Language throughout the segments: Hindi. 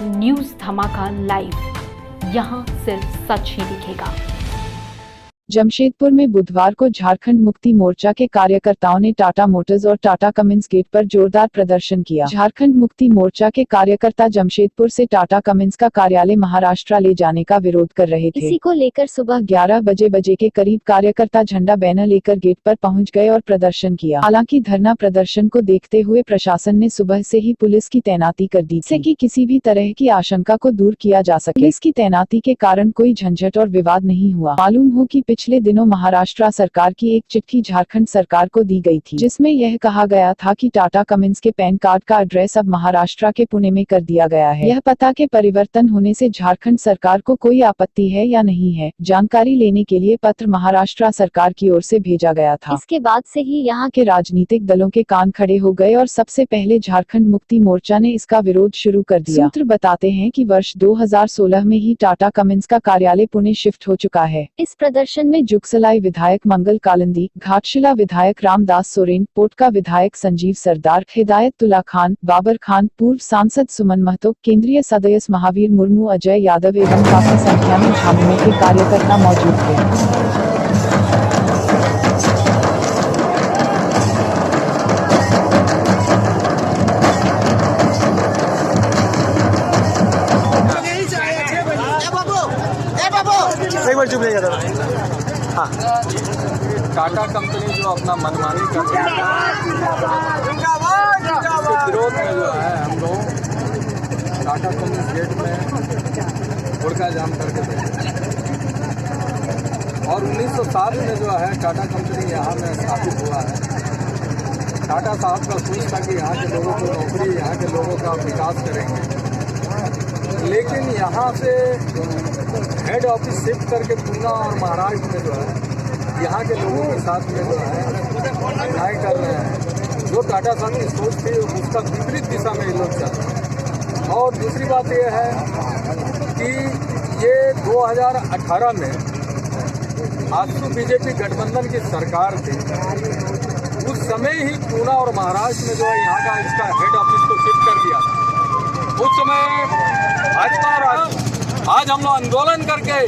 न्यूज धमाका लाइव, यहाँ सिर्फ सच ही दिखेगा। जमशेदपुर में बुधवार को झारखंड मुक्ति मोर्चा के कार्यकर्ताओं ने टाटा मोटर्स और टाटा कमिंस गेट पर जोरदार प्रदर्शन किया। झारखंड मुक्ति मोर्चा के कार्यकर्ता जमशेदपुर से टाटा कमिंस का कार्यालय महाराष्ट्र ले जाने का विरोध कर रहे थे। इसी को लेकर सुबह 11 बजे के करीब कार्यकर्ता झंडा बैनर लेकर गेट पर पहुंच गए और प्रदर्शन किया। हालांकि धरना प्रदर्शन को देखते हुए प्रशासन ने सुबह से ही पुलिस की तैनाती कर दी थी कि किसी भी तरह की आशंका को दूर किया जा सके। पुलिस की तैनाती के कारण कोई झंझट और विवाद नहीं हुआ। मालूम हो कि पिछले दिनों महाराष्ट्र सरकार की एक चिट्ठी झारखंड सरकार को दी गई थी, जिसमें यह कहा गया था कि टाटा कमिंस के पैन कार्ड का एड्रेस अब महाराष्ट्र के पुणे में कर दिया गया है। यह पता के परिवर्तन होने से झारखंड सरकार को कोई आपत्ति है या नहीं है, जानकारी लेने के लिए पत्र महाराष्ट्र सरकार की ओर से भेजा गया था। इसके बाद से ही यहाँ के राजनीतिक दलों के कान खड़े हो गए और सबसे पहले झारखंड मुक्ति मोर्चा ने इसका विरोध शुरू कर दिया। सूत्र बताते हैं कि वर्ष 2016 में ही टाटा कमिंस का कार्यालय पुणे शिफ्ट हो चुका है। इस प्रदर्शन में जुगसलाई विधायक मंगल कालिंदी, घाटशिला विधायक रामदास सोरेन, पोटका विधायक संजीव सरदार, हिदायतुल्ला खान, बाबर खान, पूर्व सांसद सुमन महतो, केंद्रीय सदस्य महावीर मुर्मू, अजय यादव एवं काफी संख्या में झामुमो के कार्यकर्ता मौजूद थे। एक बार चुप रहेगा। हाँ, टाटा कंपनी जो अपना मनमानी कर रही है, उसके विरोध में जो है हम लोग टाटा कमिंस गेट में हुड़का जाम करके बैठे। और 1907 में जो है टाटा कंपनी यहाँ में स्थापित हुआ है। टाटा साहब का सोच था कि यहाँ के लोगों को नौकरी, यहाँ के लोगों का विकास करेंगे, लेकिन यहाँ से हेड ऑफिस शिफ्ट करके पूना और महाराष्ट्र में जो है यहाँ के लोगों के साथ में जो है अन्याय कर रहे हैं। जो टाटा साहब की सोच थी उसका विपरीत दिशा में ये लोग चल रहे हैं। और दूसरी बात ये है कि ये 2018 में आजसू बीजेपी गठबंधन की सरकार थी, उस समय ही पूना और महाराष्ट्र में जो है यहाँ का इसका हेड ऑफिस को शिफ्ट कर दिया था। उस समय आज हम लोग आंदोलन करके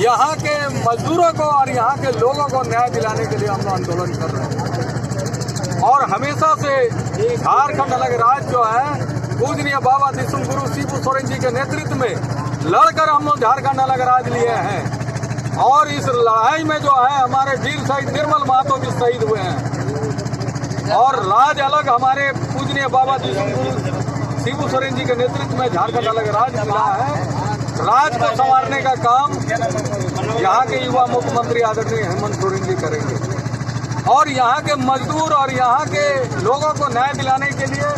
यहाँ के मजदूरों को और यहाँ के लोगों को न्याय दिलाने के लिए हम लोग आंदोलन कर रहे हैं। और हमेशा से झारखंड अलग राज्य जो है पूजनीय बाबा दिसुम गुरु शिबू सोरेन जी के नेतृत्व में लड़कर हम लोग झारखंड अलग राज्य लिए हैं। और इस लड़ाई में जो है हमारे वीर शहीद निर्मल महतो भी शहीद हुए हैं। और राज अलग हमारे पूजनीय बाबा दिसुम गुरु शिबू सोरेन जी के नेतृत्व में झारखंड अलग राज्य मिला है। राज को संवारने का काम यहाँ के युवा मुख्यमंत्री आदरणीय हेमंत सोरेन जी करेंगे। और यहाँ के मजदूर और यहाँ के लोगों को न्याय दिलाने के लिए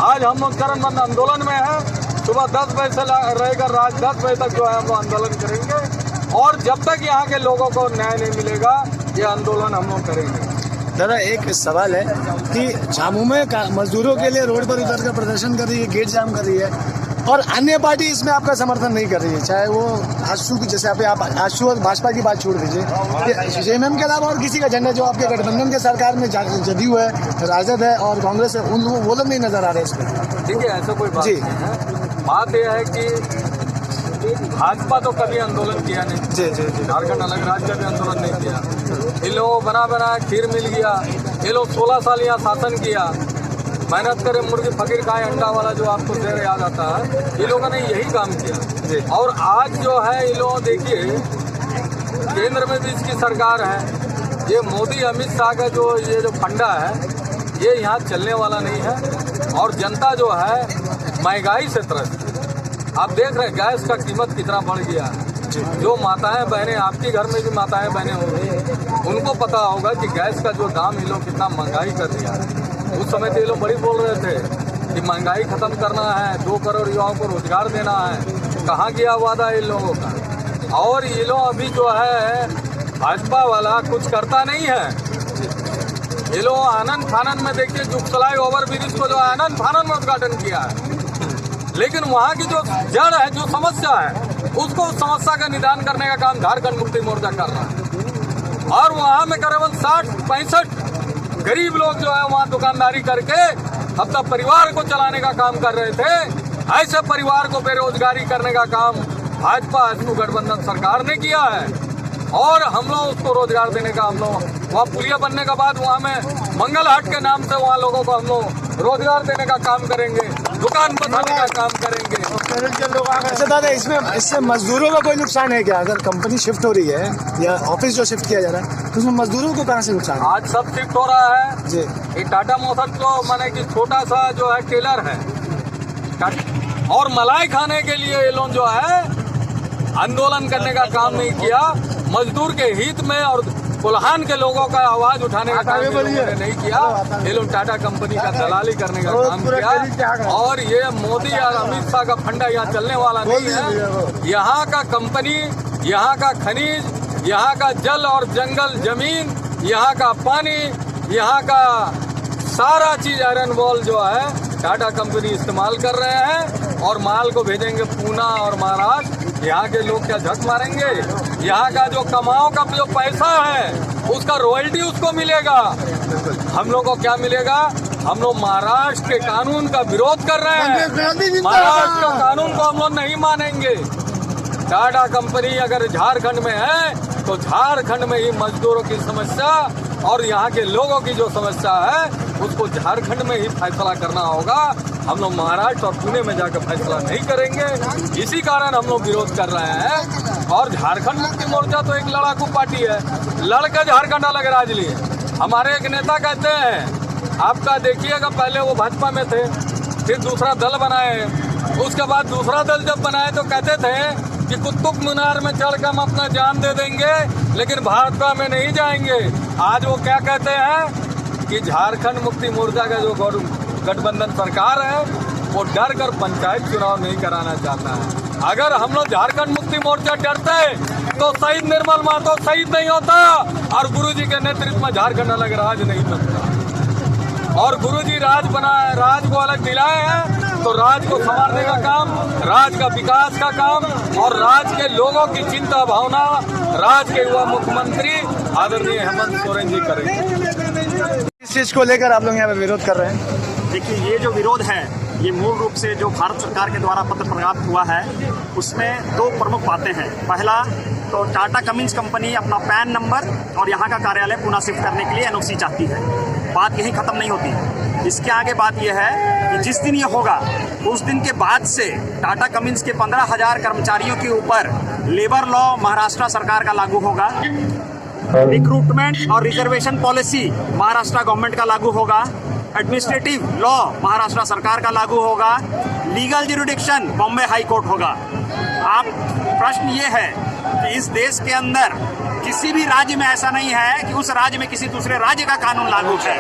आज हम लोग चरणबद्ध आंदोलन में हैं। सुबह 10 बजे से रहेगा, रात 10 बजे तक जो है हम लोग आंदोलन करेंगे। और जब तक यहाँ के लोगों को न्याय नहीं मिलेगा ये आंदोलन हम लोग करेंगे। दादा एक सवाल है कि झामुमो मजदूरों के लिए रोड पर उतर कर प्रदर्शन कर रही है, गेट जाम कर रही है, और अन्य पार्टी इसमें आपका समर्थन नहीं कर रही है, चाहे वो आजसू की, जैसे आप आजसू और भाजपा की बात छोड़ दीजिए, जेएमएम के अलावा और किसी का झंडा जो आपके गठबंधन के सरकार में जदयू है, राजद है और कांग्रेस है, उन वो लोग नहीं नजर आ रहे इसमें। ठीक है, ऐसा कोई बात नहीं है। बात यह है कि भाजपा तो कभी आंदोलन किया नहीं। जी। झारखंड अलग राज्य का भी आंदोलन नहीं किया। इन लोगों बना खीर मिल गया। ये लोग 16 साल यहाँ शासन किया, मेहनत करे मुर्गी फकीर खाए अंडा वाला जो आपको शेर याद आता है, ये लोगों ने यही काम किया। और आज जो है ये लोग देखिए केंद्र में भी इसकी सरकार है। ये मोदी अमित शाह का जो ये जो फंडा है ये यहाँ चलने वाला नहीं है। और जनता जो है महंगाई से त्रस्त। आप देख रहे हैं गैस का कीमत कितना बढ़ गया है। जो माताएं बहनें, आपके घर में भी माताएं बहनें होंगी, उनको पता होगा कि गैस का जो दाम ये लोग कितना महंगाई कर दिया है। उस समय तो ये लोग बड़ी बोल रहे थे कि महंगाई खत्म करना है, 2 करोड़ युवाओं को रोजगार देना है। कहाँ गया वादा इन लोगों का? और ये लोग अभी जो है भाजपा वाला कुछ करता नहीं है। ये लोग आनंद फानन में देखिए जुगसलाई ओवरब्रिज को जो आनंद फानन में उद्घाटन किया है, लेकिन वहाँ की जो जड़ है, जो समस्या है, उसको उस समस्या का निदान करने का काम झारखंड मुक्ति मोर्चा कर रहा है। और वहाँ में करीबन 60-65 गरीब लोग जो है वहाँ दुकानदारी करके अपना परिवार को चलाने का काम कर रहे थे। ऐसे परिवार को बेरोजगारी करने का काम भाजपा आजसू गठबंधन सरकार ने किया है। और हम लोग उसको रोजगार देने का, हम लोग वहाँ पुलिया बनने के बाद वहाँ में मंगल हाट के नाम से वहाँ लोगों को हम लोग रोजगार देने का काम करेंगे, दुकान बनाने का काम करेंगे। अच्छा दादा, इससे मजदूरों का कोई नुकसान है क्या? अगर कंपनी शिफ्ट हो रही है या ऑफिस जो शिफ्ट किया जा रहा है तो उसमें मजदूरों को कहाँ से नुकसान है? आज सब शिफ्ट हो रहा है जी। ये टाटा मोटर्स जो माने कि छोटा सा जो है टेलर है और मलाई खाने के लिए ये लोग जो है आंदोलन करने का काम नहीं किया, मजदूर के हित में और कोल्हान के लोगों का आवाज उठाने का काम इन्होंने नहीं किया। ये लोग टाटा कंपनी का दलाली करने का काम किया। और ये मोदी और अमित शाह का फंडा यहाँ चलने वाला नहीं है। यहाँ का कंपनी, यहाँ का खनिज, यहाँ का जल और जंगल जमीन, यहाँ का पानी, यहाँ का सारा चीज आयरन वॉल जो है टाटा कंपनी इस्तेमाल कर रहे हैं और माल को भेजेंगे पूना और महाराष्ट्र। यहाँ के लोग क्या झक मारेंगे? यहाँ का जो कमाओ का जो पैसा है उसका रॉयल्टी उसको मिलेगा। हम लोग को क्या मिलेगा? हम लोग महाराष्ट्र के कानून का विरोध कर रहे हैं। महाराष्ट्र के कानून को हम लोग नहीं मानेंगे। टाटा कंपनी अगर झारखंड में है तो झारखंड में ही मजदूरों की समस्या और यहाँ के लोगों की जो समस्या है उसको झारखंड में ही फैसला करना होगा। हम लोग महाराष्ट्र और पुणे में जाकर फैसला नहीं करेंगे। इसी कारण हम लोग विरोध कर रहे हैं। और झारखंड मुक्ति मोर्चा तो एक लड़ाकू पार्टी है, लड़कर झारखंड अलग राज लिए। हमारे एक नेता कहते हैं, आपका देखिएगा, पहले वो भाजपा में थे, फिर दूसरा दल बनाए, उसके बाद दूसरा दल जब बनाए तो कहते थे कि कुतुब मीनार में चढ़कर हम अपना जान दे देंगे लेकिन भाजपा में नहीं जाएंगे। आज वो क्या कहते हैं कि झारखंड मुक्ति मोर्चा का जो गठबंधन सरकार है वो डर कर पंचायत चुनाव नहीं कराना चाहता है। अगर हम लोग झारखंड मुक्ति मोर्चा डरते तो शहीद निर्मल महतो शहीद नहीं होता और गुरुजी के नेतृत्व में झारखंड अलग राज नहीं बनता। और गुरुजी राज बनाए, राज को अलग दिलाए हैं तो राज को संवारने का काम, राज का विकास का काम और राज के लोगों की चिंता भावना राज के युवा मुख्यमंत्री आदरणीय हेमंत सोरेन जी करेंगे। इस चीज को लेकर आप लोग यहाँ पे विरोध कर रहे हैं? देखिए, ये जो विरोध है ये मूल रूप से जो भारत सरकार के द्वारा पत्र प्राप्त हुआ है उसमें दो प्रमुख बातें हैं। पहला तो टाटा कमिंस कंपनी अपना पैन नंबर और यहाँ का कार्यालय पुनः शिफ्ट करने के लिए एनओसी चाहती है। बात यहीं ख़त्म नहीं होती। इसके आगे बात यह है कि जिस दिन ये होगा उस दिन के बाद से टाटा कमिंस के 15,000 कर्मचारियों के ऊपर लेबर लॉ महाराष्ट्र सरकार का लागू होगा, रिक्रूटमेंट और रिजर्वेशन पॉलिसी महाराष्ट्र गवर्नमेंट का लागू होगा, एडमिनिस्ट्रेटिव लॉ महाराष्ट्र सरकार का लागू होगा, legal jurisdiction Bombay high court होगा। आप प्रश्न ये है कि इस देश के अंदर किसी भी राज्य में ऐसा नहीं है कि उस राज्य में किसी दूसरे राज्य का कानून लागू है।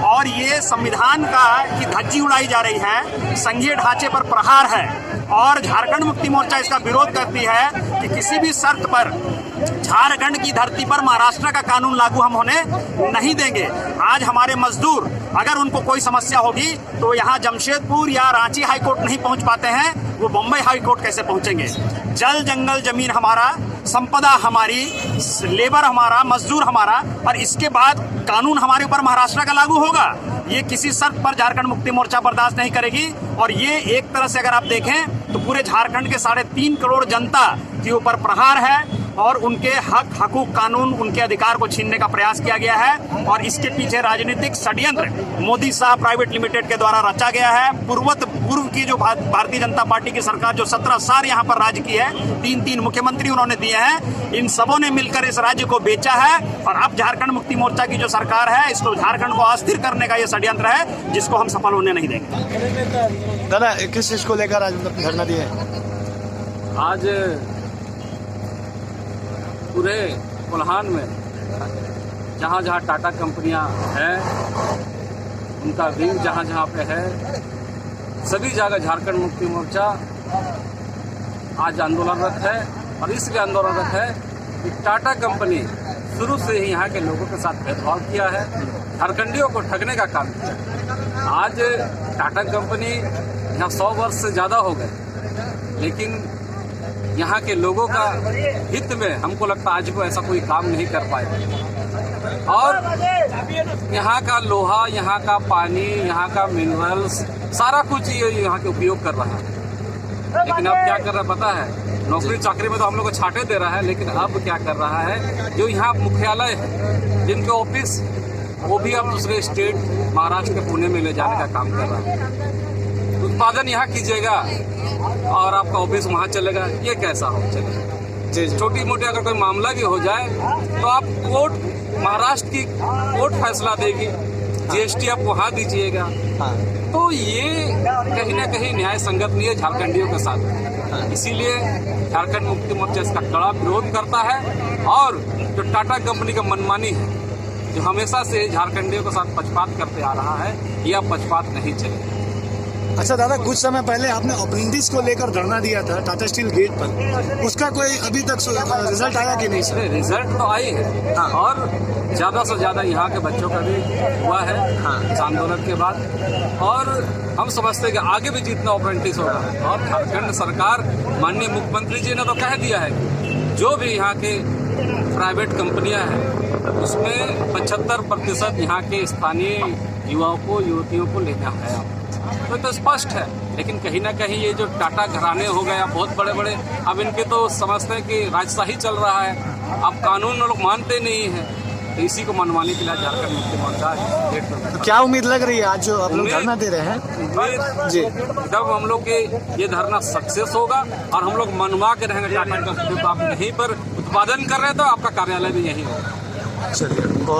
और ये संविधान का की धज्जी उड़ाई जा रही है, संघीय ढांचे पर प्रहार है। और झारखंड मुक्ति मोर्चा इसका विरोध करती है कि किसी भी शर्त पर झारखंड की धरती पर महाराष्ट्र का कानून लागू हम होने नहीं देंगे। आज हमारे मजदूर अगर उनको कोई समस्या होगी तो यहाँ जमशेदपुर या रांची हाई कोर्ट नहीं पहुँच पाते हैं, वो बम्बई हाई कोर्ट कैसे पहुँचेंगे? जल जंगल जमीन हमारा, संपदा हमारी, लेबर हमारा, मजदूर हमारा, और इसके बाद कानून हमारे ऊपर महाराष्ट्र का लागू होगा। ये किसी शर्त पर झारखंड मुक्ति मोर्चा बर्दाश्त नहीं करेगी। और ये एक तरह से अगर आप देखें तो पूरे झारखंड के 3.5 करोड़ जनता के ऊपर प्रहार है और उनके हक हकूक कानून, उनके अधिकार को छीनने का प्रयास किया गया है। और इसके पीछे राजनीतिक षड्यंत्र मोदी शाह प्राइवेट लिमिटेड के द्वारा रचा गया है। पूर्व की जो भारतीय जनता पार्टी की सरकार जो 17 साल यहाँ पर राज की है, 3 मुख्यमंत्री उन्होंने दिए हैं, इन सबों ने मिलकर इस राज्य को बेचा है। और अब झारखंड मुक्ति मोर्चा की जो सरकार है, इसको झारखंड को अस्थिर करने का ये षड्यंत्र है जिसको हम सफल होने नहीं देंगे। दादा, किस चीज को लेकर आज धरना दिए? आज पूरे कोल्हान में जहाँ जहाँ टाटा कंपनियाँ हैं, उनका विंग जहाँ जहाँ पे है, सभी जगह झारखंड मुक्ति मोर्चा आज आंदोलनरत है। और इसलिए आंदोलनरत है कि टाटा कंपनी शुरू से ही यहाँ के लोगों के साथ भेदभाव किया है, झारखंडियों को ठगने का काम किया। आज टाटा कंपनी यहाँ 100 वर्ष से ज़्यादा हो गए, लेकिन यहाँ के लोगों का हित में हमको लगता आज को ऐसा कोई काम नहीं कर पाए। और यहाँ का लोहा, यहाँ का पानी, यहाँ का मिनरल्स, सारा कुछ ये यहाँ के उपयोग कर रहा है। लेकिन अब क्या कर रहा है पता है, नौकरी चाकरी में तो हम लोग को छाटे दे रहा है, लेकिन अब क्या कर रहा है, जो यहाँ मुख्यालय है, जिनके ऑफिस, वो भी अब दूसरे स्टेट महाराष्ट्र के पुणे में ले जाने का काम कर रहा है। उत्पादन यहाँ कीजिएगा और आपका ऑफिस वहाँ चलेगा, ये कैसा हो चलेगा। जी जी। छोटी मोटी अगर कोई मामला भी हो जाए तो आप कोर्ट, महाराष्ट्र की कोर्ट फैसला देगी, जीएसटी आप वहाँ दीजिएगा। हाँ तो ये कहीं ना कहीं न्याय संगत नहीं है झारखंडियों के साथ। इसीलिए झारखंड मुक्ति मोर्चा इसका कड़ा विरोध करता है और जो टाटा कंपनी का मनमानी है, जो हमेशा से झारखंडियों के साथ पक्षपात करते आ रहा है, यह पक्षपात नहीं चलेगा। अच्छा दादा, कुछ समय पहले आपने अप्रेंटिस को लेकर धरना दिया था टाटा स्टील गेट पर, उसका कोई अभी तक रिजल्ट आया कि नहीं सर? रिजल्ट तो आई है। हाँ। और ज्यादा से ज्यादा यहाँ के बच्चों का भी हुआ है। हाँ। इस आंदोलन के बाद, और हम समझते हैं कि आगे भी जितना अप्रेंटिस होगा। और झारखंड सरकार, माननीय मुख्यमंत्री जी ने तो कह दिया है कि जो भी यहाँ के प्राइवेट कंपनियां हैं उसमें 75% यहाँ के स्थानीय युवाओं को, युवतियों को लेना है। तो स्पष्ट है, लेकिन कहीं ना कहीं ये जो टाटा घराने हो गए, अब बहुत बड़े, अब इनके तो समझते हैं कि राजशाही चल रहा है, अब कानून लोग मानते नहीं हैं, तो इसी को मनवाने के लिए झारखंड मुक्ति मोर्चा गेट पर। तो क्या उम्मीद लग रही है आज जो आप लोग धरना दे रहे हैं? जी। जब हम लोग के ये धरना सक्सेस होगा और हम लोग मनवा के रहेंगे टाटा कंपनी को, आप यहीं पर उत्पादन कर रहे हैं तो आपका कार्यालय भी यहीं होगा। चलिए।